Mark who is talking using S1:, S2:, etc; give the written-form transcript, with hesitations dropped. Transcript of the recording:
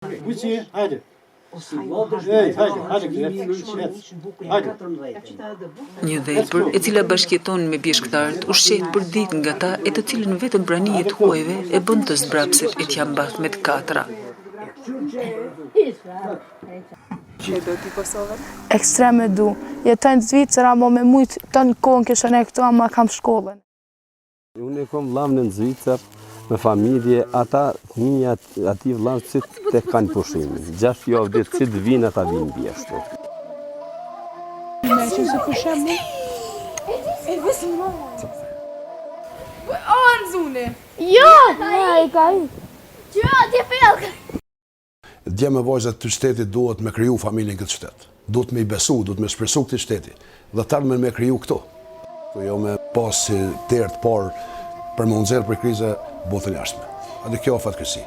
S1: Buçi, hadi.
S2: Një dhepër e cila bashkjeton me bjeshktarët ushqehet për ditë nga ta e të cilën vetëm prania e të huajve e bën të zbrapset e t'ja mbath me të katra.
S3: Ekstrem e du. Jetojnë në Zvicër, ama me mujtë të në kohën këshën e këtu, ama kam shkollën.
S4: Unë e kom vlamën në Zvicër, me familje, ata fëmija ati vlamën që të kanë pushimin. 6 javë ditë që të vinë, ata vinë bjeshtu.
S3: Me që se për shemë? O, në zune!
S5: Jo! I ka i. Që, t'je pelkë!
S6: Dje me vajzat të shtetit duhet me kriju familjen këtë shtet. Duhet me i besu, duhet me shpresu këtë shteti. Dhe tërë me kriju këto. Jo me pas si tërë të parë për më nëzirë për krize botën jashtme. A dhe kjo fatkeqësi.